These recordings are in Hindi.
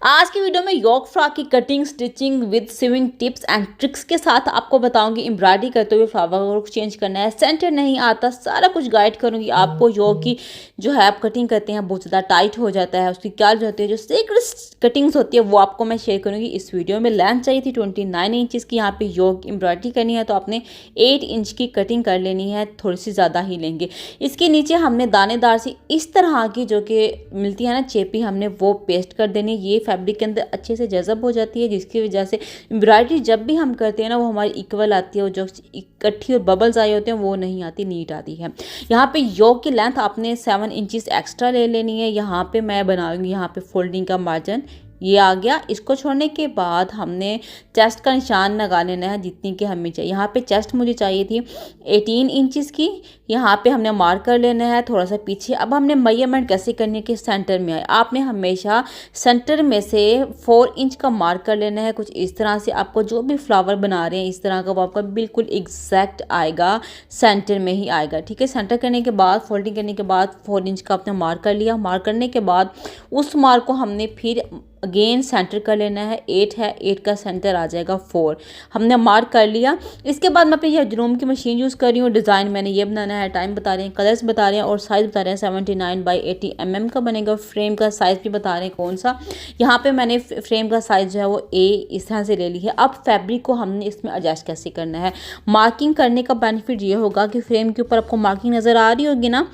आज की वीडियो में योक फ्रॉक की cutting stitching with swimming tips and tricks के साथ आपको बताऊंगी एम्ब्रॉयडरी करते हुए फ्लावर को चेंज करना है, सेंटर नहीं आता, सारा कुछ गाइड करूंगी आपको। योक की जो है आप कटिंग करते हैं बहुत ज़्यादा टाइट हो जाता है, उसकी क्या जो होती है, जो सीक्रेट कटिंग्स होती है वो आपको मैं शेयर करूंगी इस वीडियो में। लेंथ चाहिए थी 29 इंचज़ की, यहाँ पे योक एम्ब्रॉयडरी करनी है तो आपने 8 इंच की कटिंग कर लेनी है, थोड़ी सी ज़्यादा ही लेंगे। इसके नीचे हमने दानेदार सी इस तरह की जो कि मिलती है ना चेपी, हमने वो पेस्ट कर देनी। ये फैब्रिक के अंदर अच्छे से जज़ब हो जाती है, जिसकी वजह से एम्ब्रॉयडरी जब भी हम करते हैं ना वो हमारी इक्वल आती है, और जो इकट्ठी और बबल्स आए होते हैं वो नहीं आती, नीट आती है। यहाँ पे योक की लेंथ आपने 7 इंचज़ एक्स्ट्रा ले लेनी है। यहाँ पे मैं बनाऊंगी यहाँ पे फोल्डिंग का मार्जिन, ये आ गया। इसको छोड़ने के बाद हमने चेस्ट का निशान लगा लेना है जितनी कि हमें चाहिए। यहाँ पे चेस्ट मुझे चाहिए थी 18 इंचज़ की, यहाँ पे हमने मार्क कर लेना है थोड़ा सा पीछे। अब हमने मेजरमेंट कैसे करनी है कि सेंटर में आए, आपने हमेशा सेंटर में से 4 इंच का मार्क कर लेना है। कुछ इस तरह से आपको जो भी फ्लावर बना रहे हैं इस तरह का वो आपका बिल्कुल एग्जैक्ट आएगा, सेंटर में ही आएगा। ठीक है, सेंटर करने के बाद फोल्डिंग करने के बाद 4 इंच का आपने मार्क कर लिया। मार्क करने के बाद उस मार्क को हमने फिर अगेन सेंटर कर लेना है। 8 है, 8 का सेंटर आ जाएगा 4, हमने मार्क कर लिया। इसके बाद मैं अपनी हेडलूम की मशीन यूज़ कर रही हूँ। डिज़ाइन मैंने ये बनाना है, टाइम बता रहे हैं, कलर्स बता रहे हैं और साइज़ बता रहे हैं। 79x80 mm का बनेगा। फ्रेम का साइज़ भी बता रहे हैं कौन सा। यहाँ पे मैंने फ्रेम का साइज़ जो है वो A इस तरह से ले ली है। अब फैब्रिक को हमने इसमें एडजस्ट कैसे करना है। मार्किंग करने का बेनिफिट ये होगा कि फ्रेम के ऊपर आपको मार्किंग नज़र आ रही होगी ना,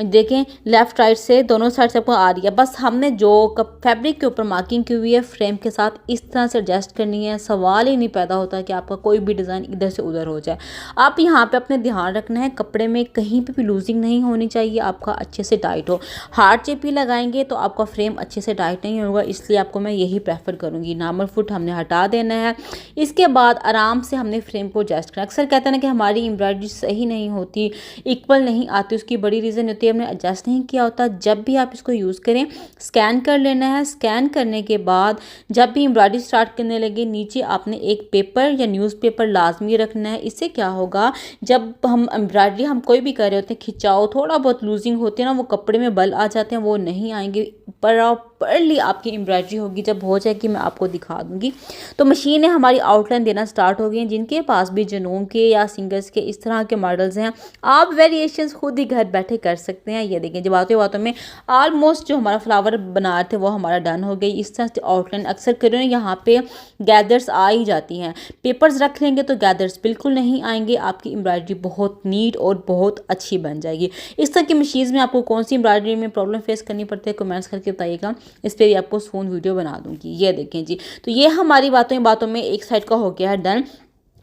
देखें लेफ्ट राइट से दोनों साइड से आपको आ रही है। बस हमने जो फैब्रिक के ऊपर मार्किंग की हुई है फ्रेम के साथ इस तरह से एडजस्ट करनी है। सवाल ही नहीं पैदा होता कि आपका कोई भी डिज़ाइन इधर से उधर हो जाए। आप यहाँ पे अपने ध्यान रखना है कपड़े में कहीं पे भी लूजिंग नहीं होनी चाहिए, आपका अच्छे से टाइट हो। हार्ड चेपी लगाएंगे तो आपका फ्रेम अच्छे से टाइट नहीं होगा, इसलिए आपको मैं यही प्रेफर करूँगी। नॉर्मल फुट हमने हटा देना है। इसके बाद आराम से हमने फ्रेम को एडजस्ट करना। अक्सर कहते हैं ना कि हमारी एम्ब्रॉयडरी सही नहीं होती, इक्वल नहीं आती, उसकी बड़ी रीज़न होती है हमने एडजस्ट नहीं किया होता। जब भी आप इसको यूज़ करें स्कैन कर लेना है। स्कैन करने के बाद जब भी एम्ब्रॉयडरी स्टार्ट करने लगे नीचे आपने एक पेपर या न्यूज़पेपर लाजमी रखना है। इससे क्या होगा, जब हम एम्ब्रॉयडरी हम कोई भी कर रहे होते हैं, खिंचाव थोड़ा बहुत लूजिंग होती है ना, वो कपड़े में बल आ जाते हैं, वो नहीं आएंगे। प्रॉपरली आपकी एम्ब्रॉयडरी होगी। जब हो जाएगी मैं आपको दिखा दूंगी। तो मशीनें हमारी आउटलाइन देना स्टार्ट हो गई हैं। जिनके पास भी जनूम के या सिंगर्स के इस तरह के मॉडल्स हैं, आप वेरिएशंस खुद ही घर बैठे कर सकते हैं। ये देखें, जब बातों बातों में ऑलमोस्ट जो हमारा फ्लावर बना रहे थे वो हमारा डन हो गई। इस तरह से आउटलाइन अक्सर करें, यहाँ पे गैदर्स आ ही जाती हैं। पेपर्स रख लेंगे तो गैदर्स बिल्कुल नहीं आएंगे, आपकी एम्ब्रॉयडरी बहुत नीट और बहुत अच्छी बन जाएगी। इस तरह की मशीन में आपको कौन सी एम्ब्रॉयडरी में प्रॉब्लम फेस करनी पड़ती है कमेंट्स करके बताइएगा, इस पर भी आपको सोन वीडियो बना दूंगी। ये देखें जी, तो ये हमारी बातों में एक साइड का हो गया है डन।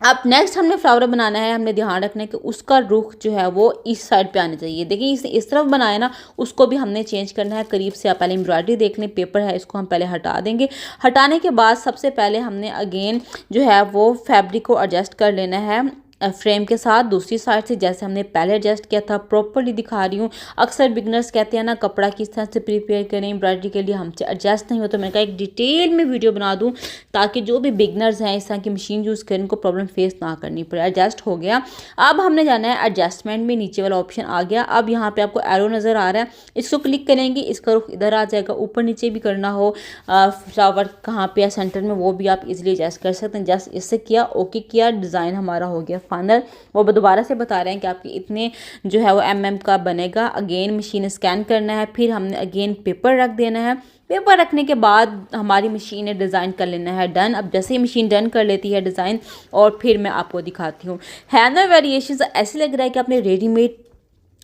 अब नेक्स्ट हमने फ्लावर बनाना है। हमने ध्यान रखना है कि उसका रुख जो है वो इस साइड पे आना चाहिए। देखिए इसने इस तरफ बनाया ना, उसको भी हमने चेंज करना है। करीब से आप पहले एम्ब्रॉयडरी देख लें, पेपर है इसको हम पहले हटा देंगे। हटाने के बाद सबसे पहले हमने अगेन जो है वो फैब्रिक को एडजस्ट कर लेना है फ्रेम के साथ दूसरी साइड से, जैसे हमने पहले एडजस्ट किया था। प्रॉपर्ली दिखा रही हूँ। अक्सर बिगनर्स कहते हैं ना कपड़ा किस तरह से प्रिपेयर करें एम्ब्रॉयडरी के लिए, हमसे एडजस्ट नहीं होता। तो मैंने कहा एक डिटेल में वीडियो बना दूँ ताकि जो भी बिगनर्स हैं इस तरह की मशीन यूज़ करें उनको प्रॉब्लम फेस ना करनी पड़े। एडजस्ट हो गया। अब हमने जाना है एडजस्टमेंट में, नीचे वाला ऑप्शन आ गया। अब यहाँ पर आपको एरो नज़र आ रहा है, इसको क्लिक करेंगे, इसका रुख इधर आ जाएगा। ऊपर नीचे भी करना हो फ्लावर कहाँ पे या सेंटर में, वो भी आप इजीली एडजस्ट कर सकते हैं। जस्ट इससे किया, ओके किया, डिज़ाइन हमारा हो गया फाइनल। वो दोबारा से बता रहे हैं कि आपके इतने जो है वो mm का बनेगा। अगेन मशीन स्कैन करना है, फिर हमने अगेन पेपर रख देना है। पेपर रखने के बाद हमारी मशीन ने डिज़ाइन कर लेना है डन। अब जैसे ही मशीन डन कर लेती है डिज़ाइन, और फिर मैं आपको दिखाती हूँ। है ना वेरिएशन ऐसे लग रहा है कि आपने रेडीमेड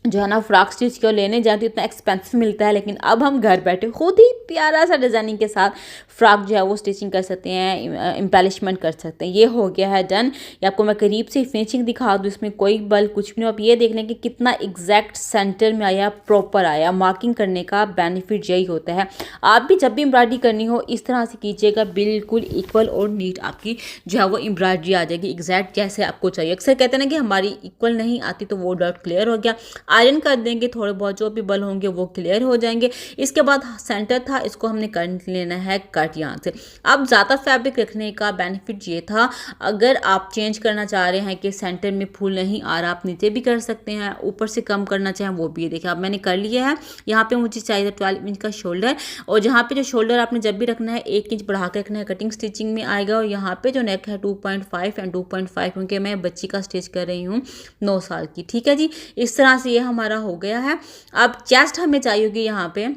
जो है ना फ्रॉक स्टिच क्यों लेने जाती है, इतना एक्सपेंसिव मिलता है, लेकिन अब हम घर बैठे खुद ही प्यारा सा डिज़ाइनिंग के साथ फ्रॉक जो है वो स्टिचिंग कर सकते हैं, एम्बेलिशमेंट कर सकते हैं। ये हो गया है डन। ये आपको मैं करीब से फिनिशिंग दिखा दूँ, इसमें कोई बल कुछ भी नहीं। आप ये देख लें कि कितना एग्जैक्ट सेंटर में आया, प्रॉपर आया। मार्किंग करने का बेनिफिट यही होता है। आप भी जब भी एम्ब्रॉयडरी करनी हो इस तरह से कीजिएगा, बिल्कुल इक्वल और नीट आपकी जो है वो एम्ब्रॉयडरी आ जाएगी एग्जैक्ट जैसे आपको चाहिए। अक्सर कहते हैं ना कि हमारी इक्वल नहीं आती, तो वो डाउट क्लियर हो गया। आयरन कर देंगे, थोड़े बहुत जो भी बल होंगे वो क्लियर हो जाएंगे। इसके बाद सेंटर था, इसको हमने कर लेना है कट यहाँ से। अब ज़्यादा फैब्रिक रखने का बेनिफिट ये था, अगर आप चेंज करना चाह रहे हैं कि सेंटर में फूल नहीं आ रहा, आप नीचे भी कर सकते हैं, ऊपर से कम करना चाहें वो भी। देखिए अब मैंने कर लिया है। यहाँ पे मुझे चाहिए 12 इंच का शोल्डर, और जहाँ पे जो शोल्डर आपने जब भी रखना है 1 इंच बढ़ा के रखना है, कटिंग स्टिचिंग में आएगा। और यहाँ पे जो नेक है 2.5 एंड 2.5, क्योंकि मैं बच्ची का स्टिच कर रही हूँ 9 साल की। ठीक है जी, इस तरह से ये हमारा हो गया है। अब चेस्ट हमें चाहिए होगी यहाँ पे,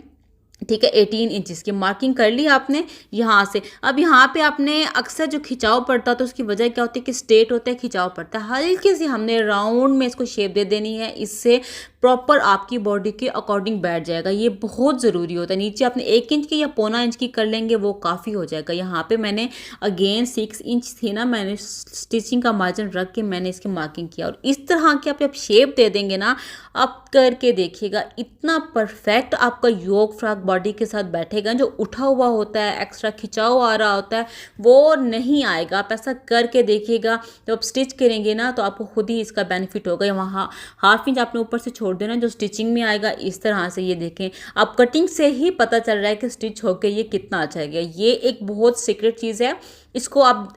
ठीक है, 18 इंचज़ की मार्किंग कर ली आपने यहाँ से। अब यहाँ पे आपने अक्सर जो खिंचाव पड़ता है तो उसकी वजह क्या होती है कि स्ट्रेट होता है, खिंचाव पड़ता है, हल्की सी हमने राउंड में इसको शेप दे देनी है, इससे प्रॉपर आपकी बॉडी के अकॉर्डिंग बैठ जाएगा। ये बहुत ज़रूरी होता है। नीचे आपने 1 इंच की या पौना इंच की कर लेंगे वो काफ़ी हो जाएगा। यहाँ पे मैंने अगेन 6 इंच थी ना, मैंने स्टिचिंग का मार्जिन रख के मैंने इसकी मार्किंग किया, और इस तरह की आप शेप दे देंगे ना, आप करके देखिएगा, इतना परफेक्ट आपका योग फ्रॉक बॉडी के साथ बैठेगा। जो उठा हुआ होता है, एक्स्ट्रा खिंचाव आ रहा होता है, वो नहीं आएगा। आप ऐसा करके देखिएगा, जब आप स्टिच करेंगे ना तो आपको खुद ही इसका बेनिफिट होगा। वहाँ 1/2 इंच आपने ऊपर से छोड़ देना, जो स्टिचिंग में आएगा इस तरह से। ये देखें, आप कटिंग से ही पता चल रहा है कि स्टिच होके ये कितना अच्छा गया। ये एक बहुत सीक्रेट चीज़ है, इसको आप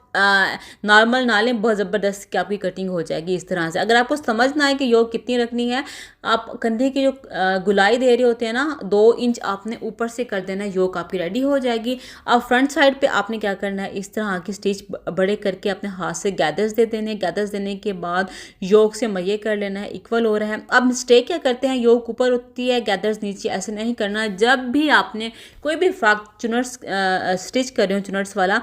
नॉर्मल ना लें, बहुत ज़बरदस्त कि आपकी कटिंग हो जाएगी इस तरह से। अगर आपको समझना है कि योग कितनी रखनी है, आप कंधे की जो गुलाई दे रहे होते हैं ना, 2 इंच आपने ऊपर से कर देना है, योग आपकी रेडी हो जाएगी। अब फ्रंट साइड पे आपने क्या करना है, इस तरह की स्टिच बड़े करके अपने हाथ से गैदर्स दे देने। गैदर्स देने के बाद योग से मये कर लेना है, इक्वल हो रहा है। अब मिस्टेक क्या करते हैं, योग ऊपर होती है गैदर्स नीचे, ऐसे नहीं करना। जब भी आपने कोई भी फ्रॉक चुनर्स स्टिच कर रहे हो, चुनर्स वाला,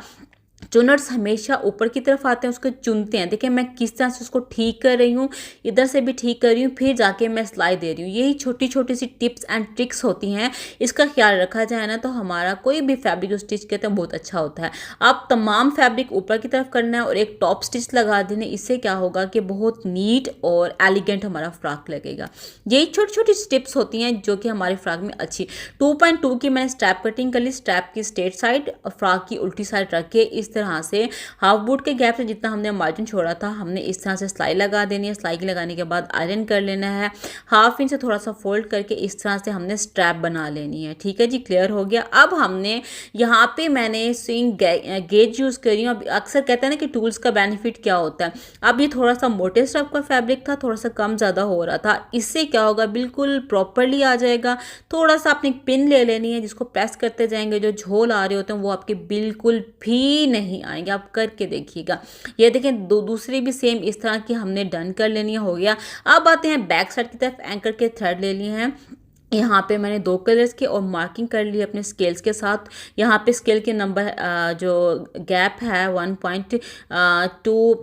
चुनर्स हमेशा ऊपर की तरफ आते हैं, उसको चुनते हैं। देखिए मैं किस तरह से उसको ठीक कर रही हूँ, इधर से भी ठीक कर रही हूँ, फिर जाके मैं सिलाई दे रही हूँ। यही छोटी छोटी सी टिप्स एंड ट्रिक्स होती हैं, इसका ख्याल रखा जाए ना तो हमारा कोई भी फैब्रिक जो स्टिच करते हैं बहुत अच्छा होता है। आप तमाम फैब्रिक ऊपर की तरफ करना है और एक टॉप स्टिच लगा देना, इससे क्या होगा कि बहुत नीट और एलिगेंट हमारा फ्रॉक लगेगा। यही छोटी छोटी टिप्स होती हैं जो कि हमारे फ्रॉक में अच्छी। 2.2 की मैंने स्ट्रैप कटिंग कर ली, स्ट्रैप की स्ट्रेट साइड, फ्रॉक की उल्टी साइड रख के इस तरह से हाफ बूट के गैप से जितना हमने मार्जिन छोड़ा था, हमने इस तरह से सिलाई लगा देनी है। सिलाई लगाने के बाद आयरन कर लेना है, 1/2 इंच से थोड़ा सा फोल्ड करके इस तरह से हमने स्ट्रैप बना लेनी है। ठीक है जी, क्लियर हो गया। अब हमने यहाँ पे मैंने स्विंग गेज यूज़ करी हूँ। अब अक्सर कहते हैं ना कि टूल्स का बेनिफिट क्या होता है। अब ये थोड़ा सा मोटे स्टफ का फैब्रिक था, थोड़ा सा कम ज़्यादा हो रहा था, इससे क्या होगा बिल्कुल प्रॉपरली आ जाएगा। थोड़ा सा आपने पिन ले लेनी है, जिसको प्रेस करते जाएंगे जो झोल आ रहे होते हैं वो आपके बिल्कुल भी नहीं आएंगे। आप करके देखिएगा। ये देखें, दूसरी भी सेम इस तरह की हमने डन कर लेनी हो गया। अब आते हैं बैक साइड की तरफ। एंकर के थ्रेड ले लिए हैं, यहाँ पे मैंने 2 कलर्स के, और मार्किंग कर ली अपने स्केल्स के साथ। यहाँ पे स्केल के नंबर जो गैप है 1.2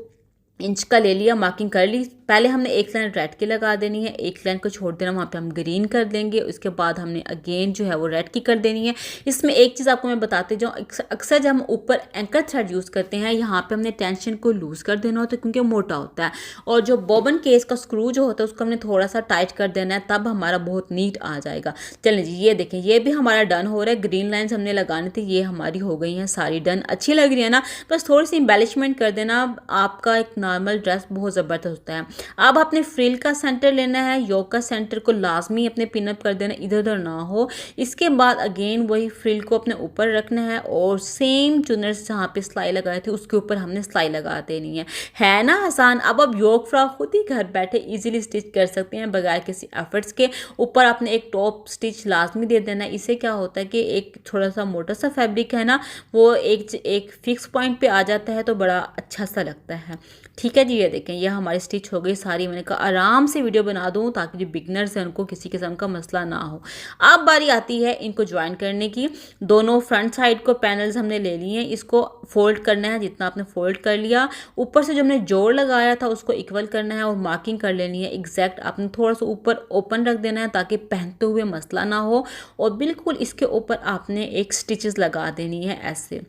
इंच का ले लिया, मार्किंग कर ली। पहले हमने एक लाइन रेड की लगा देनी है, एक लाइन को छोड़ देना, वहाँ पे हम ग्रीन कर देंगे। उसके बाद हमने अगेन जो है वो रेड की कर देनी है। इसमें एक चीज़ आपको मैं बताते जाऊँ, अक्सर जब हम ऊपर एंकर थ्रेड यूज़ करते हैं, यहाँ पे हमने टेंशन को लूज़ कर देना होता है क्योंकि मोटा होता है, और जो बॉबन केस का स्क्रू जो होता है उसको हमने थोड़ा सा टाइट कर देना है, तब हमारा बहुत नीट आ जाएगा। चलें जी, ये देखें, ये भी हमारा डन हो रहा है। ग्रीन लाइन्स हमने लगानी थी, ये हमारी हो गई हैं सारी डन। अच्छी लग रही है ना, बस थोड़ी सी एम्बेलिशमेंट कर देना, आपका एक नॉर्मल ड्रेस बहुत ज़बरदस्त होता है। अब आपने फ्रिल का सेंटर लेना है, योग का सेंटर को लाजमी अपने पिनअप कर देना, इधर उधर ना हो। इसके बाद अगेन वही फ्रिल को अपने ऊपर रखना है, और सेम चुनर्स जहाँ पे सिलाई लगाए थे उसके ऊपर हमने सिलाई लगा देनी है ना आसान। अब आप योग फ्रॉक खुद ही घर बैठे इजीली स्टिच कर सकते हैं बगैर किसी एफर्ट्स के। ऊपर आपने एक टॉप स्टिच लाजमी दे देना है। इससे क्या होता है कि एक थोड़ा सा मोटा सा फैब्रिक है ना, वो एक फिक्स पॉइंट पे आ जाता है तो बड़ा अच्छा सा लगता है। ठीक है जी, ये देखें, ये हमारी स्टिच हो गई सारी। मैंने कहा आराम से वीडियो बना दूं ताकि जो बिगनर्स हैं उनको किसी किस्म का मसला ना हो। अब बारी आती है इनको ज्वाइन करने की। दोनों फ्रंट साइड को पैनल्स हमने ले लिए हैं, इसको फोल्ड करना है। जितना आपने फोल्ड कर लिया, ऊपर से जो हमने जोड़ लगाया था उसको इक्वल करना है और मार्किंग कर लेनी है एग्जैक्ट। आपने थोड़ा सा ऊपर ओपन रख देना है ताकि पहनते हुए मसला ना हो, और बिल्कुल इसके ऊपर आपने एक स्टिचेस लगा देनी है ऐसे।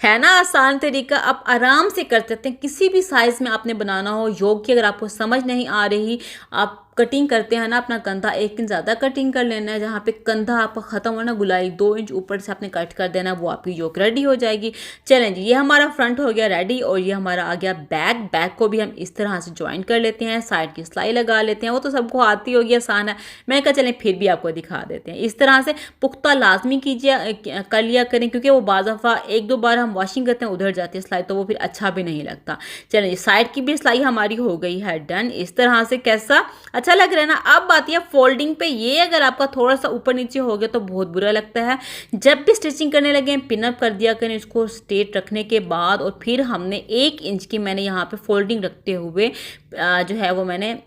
है ना आसान तरीका, आप आराम से कर सकते हैं। किसी भी साइज़ में आपने बनाना हो योग की, अगर आपको समझ नहीं आ रही, आप कटिंग करते हैं ना अपना कंधा 1 इंच ज़्यादा कटिंग कर लेना है। जहाँ पे कंधा आपका ख़त्म हो ना, गुलाई 2 इंच ऊपर से आपने कट कर देना, वो आपकी योक रेडी हो जाएगी। चलें जी, ये हमारा फ्रंट हो गया रेडी और ये हमारा आ गया बैक। बैक को भी हम इस तरह से ज्वाइन कर लेते हैं, साइड की सिलाई लगा लेते हैं। वो तो सबको आती होगी, आसान है, मैंने कहा चलें फिर भी आपको दिखा देते हैं। इस तरह से पुख्ता लाजमी कीजिए, कर लिया करें, क्योंकि वो बाज़ दफ़ा 1-2 बार हम वॉशिंग करते हैं उधर जाती है सिलाई, तो वो फिर अच्छा भी नहीं लगता। चलिए साइड की भी सिलाई हमारी हो गई है डन। इस तरह से कैसा अच्छा लग रहा है ना। अब बात है फोल्डिंग पे, ये अगर आपका थोड़ा सा ऊपर नीचे हो गया तो बहुत बुरा लगता है। जब भी स्टिचिंग करने लगे पिनअप कर दिया करें इसको स्ट्रेट रखने के बाद, और फिर हमने 1 इंच की मैंने यहाँ पे फोल्डिंग रखते हुए जो है वो मैंने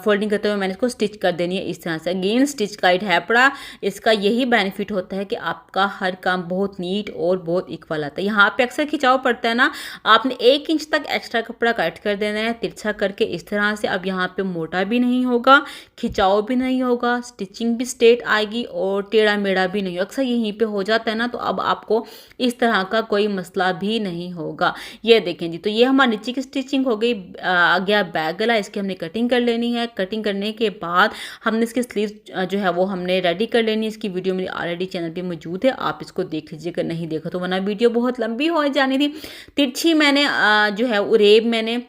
फोल्डिंग करते हुए मैंने इसको स्टिच कर देनी है इस तरह से। अगेन स्टिच गाइड है पड़ा, इसका यही बेनिफिट होता है कि आपका हर काम बहुत नीट और बहुत इक्वल आता है। यहाँ पे अक्सर खिंचाव पड़ता है ना, आपने 1 इंच तक एक्स्ट्रा कपड़ा कट कर देना है तिरछा करके इस तरह से। अब यहाँ पे मोटा भी नहीं होगा, खिंचाव भी नहीं होगा, स्टिचिंग भी स्ट्रेट आएगी और टेढ़ा मेढ़ा भी नहीं। अक्सर यहीं पे हो जाता है ना, तो अब आपको इस तरह का कोई मसला भी नहीं होगा। ये देखें जी, तो ये हमारी नीचे की स्टिचिंग हो गई। आ गया बैक गला, इसकी हमने कटिंग कर लेनी है। कटिंग करने के बाद हमने इसकी स्लीव जो है वो हमने रेडी कर लेनी है। इसकी वीडियो मेरी ऑलरेडी चैनल पे मौजूद है, आप इसको देख लीजिएगा, नहीं देखो तो वरना वीडियो बहुत लंबी हो जानी थी। तिरछी मैंने जो है उरेब मैंने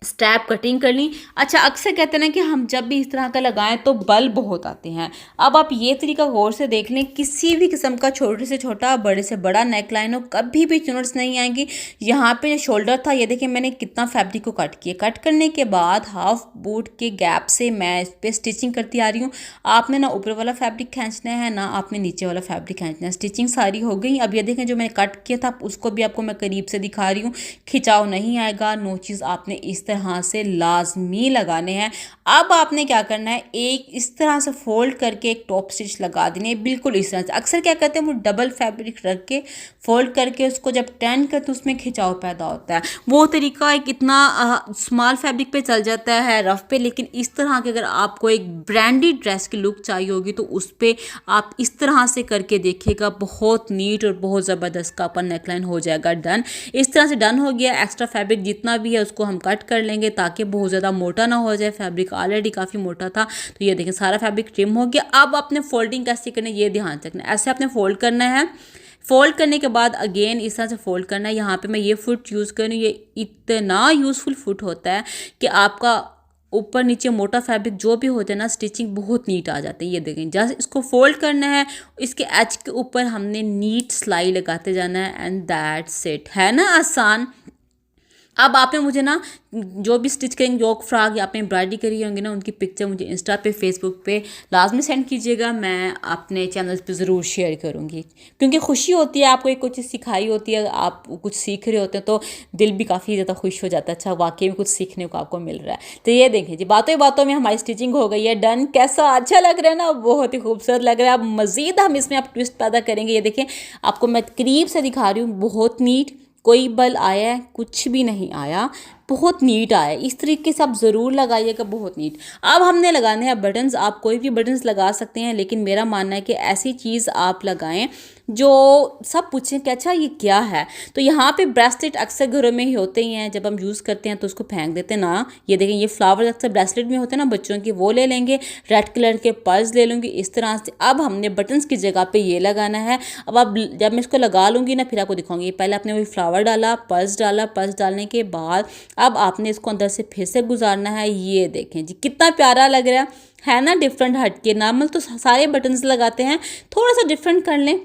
स्टैप कटिंग कर ली। अच्छा, अक्सर कहते हैं ना कि हम जब भी इस तरह का लगाएं तो बल बहुत आते हैं। अब आप ये तरीका गौर से देख लें, किसी भी किस्म का छोटे से छोटा बड़े से बड़ा नेक लाइन हो, कभी भी चुनर्स नहीं आएंगी। यहाँ पे जो शोल्डर था, ये देखिए मैंने कितना फैब्रिक को कट किया। कट करने के बाद हाफ बूट के गैप से मैं इस पर स्टिचिंग करती आ रही हूँ। आपने ना ऊपर वाला फैब्रिक खींचना है ना आपने नीचे वाला फैब्रिक खींचना है। स्टिचिंग सारी हो गई। अब ये देखें जो मैंने कट किया था उसको भी आपको मैं करीब से दिखा रही हूँ। खिंचाव नहीं आएगा, नोचेस आपने इस तरह से लाजमी लगाने हैं। अब आपने क्या करना है, एक इस तरह से फोल्ड करके एक टॉप स्टिच लगा देनी है, बिल्कुल इस तरह से। अक्सर क्या करते हैं वो डबल फैब्रिक रख के फोल्ड करके उसको जब टर्न करते हैं उसमें खिंचाव पैदा होता है। वो तरीका एक इतना स्मॉल फैब्रिक पे चल जाता है, रफ पे, लेकिन इस तरह के अगर आपको एक ब्रांडेड ड्रेस की लुक चाहिए होगी तो उस पर आप इस तरह से करके देखिएगा, बहुत नीट और बहुत ज़बरदस्त का अपन नेकलाइन हो जाएगा डन। इस तरह से डन हो गया। एक्स्ट्रा फैब्रिक जितना भी है उसको हम कट कर लेंगे ताकि बहुत ज़्यादा मोटा ना हो जाए। फैब्रिक ऑलरेडी काफ़ी मोटा था, तो ये देखें सारा फैब्रिक ट्रिम हो गया। अब आपने फोल्डिंग कैसे करना है ये ध्यान रखना है। ऐसे आपने फोल्ड करना है, फोल्ड करने के बाद अगेन इस तरह से फोल्ड करना है। यहाँ पे मैं ये फुट यूज़ करूँ, ये इतना यूज़फुल फुट होता है कि आपका ऊपर नीचे मोटा फैब्रिक जो भी होता है ना, स्टिचिंग बहुत नीट आ जाती है। ये देखें जस्ट इसको फोल्ड करना है, इसके एज के ऊपर हमने नीट सिलाई लगाते जाना है एंड दैट्स इट। है ना आसान। अब आपने मुझे ना जो भी स्टिच करेंगे योक फ्रॉक या आपने एम्ब्रॉयडरी करी होंगी ना, उनकी पिक्चर मुझे इंस्टा पे फेसबुक पे लाजमी सेंड कीजिएगा। मैं अपने चैनल पे ज़रूर शेयर करूँगी, क्योंकि खुशी होती है, आपको एक कुछ चीज़ सिखाई होती है, आप कुछ सीख रहे होते हैं तो दिल भी काफ़ी ज़्यादा खुश हो जाता है। अच्छा वाकई में कुछ सीखने को आपको मिल रहा है। तो ये देखें जी, बातों बातों में हमारी स्टिचिंग हो गई है डन। कैसा अच्छा लग रहा है ना, बहुत ही खूबसूरत लग रहा है। अब मज़ीद हम इसमें आप ट्विस्ट पैदा करेंगे। ये देखें आपको मैं करीब से दिखा रही हूँ, बहुत नीट, कोई बल आया है कुछ भी नहीं आया, बहुत नीट आया। इस तरीके से आप ज़रूर लगाइएगा, बहुत नीट। अब हमने लगाने हैं बटन्स। आप कोई भी बटन्स लगा सकते हैं, लेकिन मेरा मानना है कि ऐसी चीज़ आप लगाएं जो सब पूछें कि अच्छा ये क्या है। तो यहाँ पे ब्रेसलेट अक्सर घरों में ही होते ही हैं, जब हम यूज़ करते हैं तो उसको फेंक देते हैं ना। ये देखें ये फ्लावर अक्सर ब्रेसलेट में होते हैं ना बच्चों के, वो ले लेंगे। रेड कलर के पर्स ले लूँगी इस तरह से। अब हमने बटन्स की जगह पे ये लगाना है। अब आप जब मैं इसको लगा लूँगी ना फिर आपको दिखाऊंगी। पहले आपने वही फ्लावर डाला, पर्स डाला, पर्स डालने के बाद अब आपने इसको अंदर से फिर से गुजारना है। ये देखें जी कितना प्यारा लग रहा है ना, डिफरेंट हटके। नॉर्मल तो सारे बटन्स लगाते हैं, थोड़ा सा डिफरेंट कर लें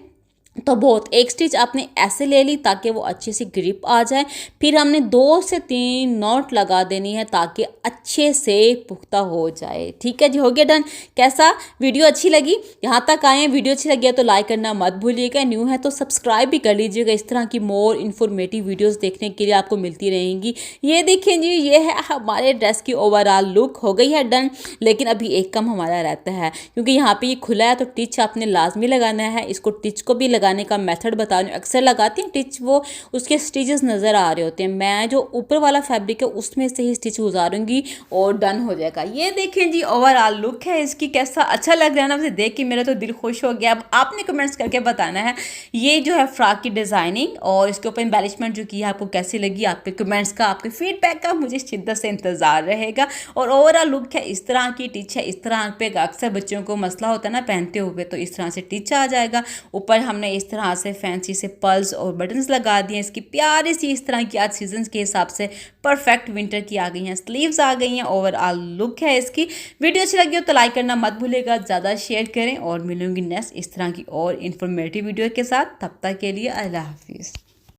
तो बहुत। एक स्टिच आपने ऐसे ले ली ताकि वो अच्छे से ग्रिप आ जाए, फिर हमने 2 से 3 नॉट लगा देनी है ताकि अच्छे से पुख्ता हो जाए। ठीक है जी, हो गया डन। कैसा वीडियो अच्छी लगी? यहाँ तक आए हैं, वीडियो अच्छी लगी है तो लाइक करना मत भूलिएगा, न्यू है तो सब्सक्राइब भी कर लीजिएगा। इस तरह की मोर इन्फॉर्मेटिव वीडियोस देखने के लिए आपको मिलती रहेंगी। ये देखिए जी, ये है हमारे ड्रेस की ओवरऑल लुक, हो गई है डन। लेकिन अभी एक कम हमारा रहता है, क्योंकि यहाँ पे ये खुला है तो टिच आपने लाजमी लगाना है। इसको टिच को भी लगाने का मेथड बता रही हूँ। अक्सर लगाती हैं टिच, वो उसके स्टिचेस नज़र आ रहे होते हैं, मैं जो ऊपर वाला फैब्रिक है उसमें से ही स्टिच गुजारूंगी और डन हो जाएगा। ये देखें जी ओवरऑल लुक है इसकी, कैसा अच्छा लग रहा है ना, मुझे देख के मेरा तो दिल खुश हो गया। अब आपने कमेंट्स करके बताना है ये जो है फ्रॉक की डिज़ाइनिंग और इसके ऊपर एम्बेलिशमेंट जो की है आपको कैसी लगी। आपके कमेंट्स का, आपके फीडबैक का मुझे शिद्दत से इंतज़ार रहेगा। और ओवरऑल लुक है इस तरह की, टिच है इस तरह पे। अक्सर बच्चों को मसला होता है ना पहनते हुए, तो इस तरह से टिच आ जाएगा। ऊपर हमने इस तरह से फैंसी से पर्ल्स और बटन्स लगा दिए। इसकी प्यारी सी इस तरह की आज सीजन के हिसाब से परफेक्ट विंटर की आ गई हैं, स्लीव्स आ गई हैं। ओवरऑल लुक है इसकी। वीडियो अच्छी लगी हो तो लाइक करना मत भूलेगा, ज़्यादा शेयर करें। और मिलूंगी नेक्स्ट इस तरह की और इन्फॉर्मेटिव वीडियो के साथ। तब तक के लिए अल्लाह हाफिज़।